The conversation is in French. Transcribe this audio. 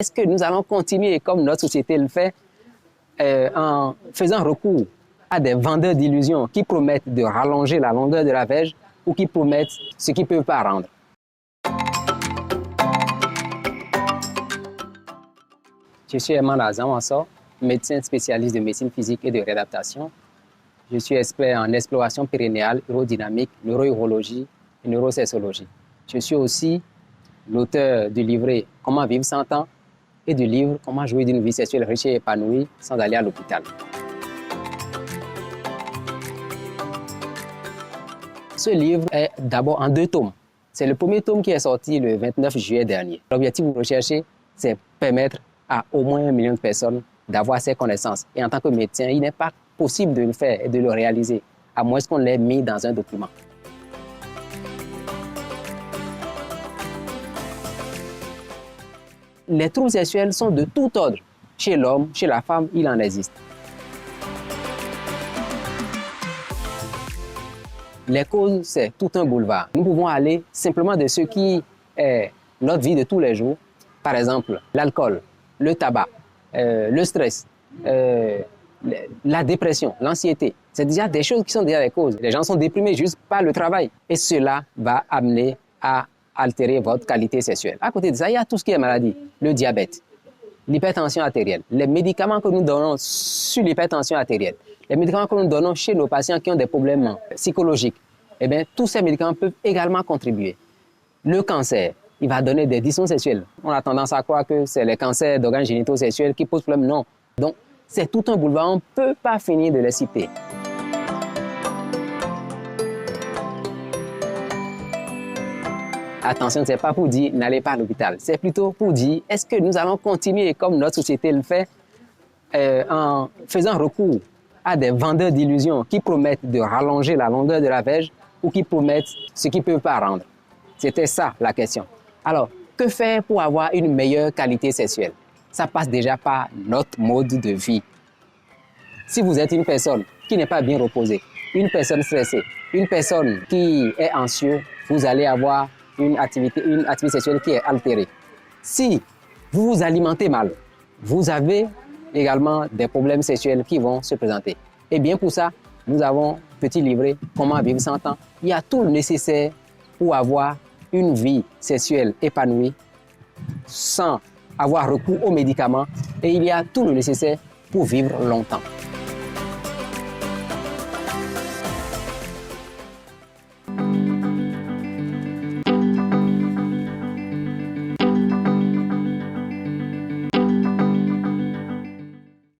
Est-ce que nous allons continuer comme notre société le fait en faisant recours à des vendeurs d'illusions qui promettent de rallonger la longueur de la verge ou qui promettent ce qu'ils ne peuvent pas rendre? Je suis Herman Azam, médecin spécialiste de médecine physique et de réadaptation. Je suis expert en exploration périnéale, urodynamique, neurourologie et neurosexologie. Je suis aussi l'auteur du livret Comment vivre 100 ans et du livre Comment jouir d'une vie sexuelle riche et épanouie sans aller à l'hôpital. Ce livre est d'abord en 2 tomes. C'est le premier tome qui est sorti le 29 juillet dernier. L'objectif de rechercher, c'est permettre à au moins 1 million de personnes d'avoir ces connaissances. Et en tant que médecin, il n'est pas possible de le faire et de le réaliser, à moins qu'on l'ait mis dans un document. Les troubles sexuels sont de tout ordre. Chez l'homme, chez la femme, il en existe. Les causes, c'est tout un boulevard. Nous pouvons aller simplement de ce qui est notre vie de tous les jours. Par exemple, l'alcool, le tabac, le stress, la dépression, l'anxiété. C'est déjà des choses qui sont déjà des causes. Les gens sont déprimés juste par le travail. Et cela va amener à altérer votre qualité sexuelle. À côté de ça, il y a tout ce qui est maladie. Le diabète, l'hypertension artérielle, les médicaments que nous donnons sur l'hypertension artérielle, les médicaments que nous donnons chez nos patients qui ont des problèmes psychologiques, eh bien, tous ces médicaments peuvent également contribuer. Le cancer, il va donner des dysfonctions sexuelles. On a tendance à croire que c'est les cancers d'organes génitaux sexuels qui posent problème. Non. Donc, c'est tout un boulevard. On ne peut pas finir de les citer. Attention, ce n'est pas pour dire n'allez pas à l'hôpital. C'est plutôt pour dire est-ce que nous allons continuer comme notre société le fait en faisant recours à des vendeurs d'illusions qui promettent de rallonger la longueur de la verge ou qui promettent ce qu'ils ne peuvent pas rendre. C'était ça la question. Alors, que faire pour avoir une meilleure qualité sexuelle? Ça passe déjà par notre mode de vie. Si vous êtes une personne qui n'est pas bien reposée, une personne stressée, une personne qui est anxieuse, vous allez avoir une activité sexuelle qui est altérée. Si vous vous alimentez mal, vous avez également des problèmes sexuels qui vont se présenter. Et bien pour ça, nous avons un petit livret Comment vivre 100 ans. Il y a tout le nécessaire pour avoir une vie sexuelle épanouie sans avoir recours aux médicaments et il y a tout le nécessaire pour vivre longtemps.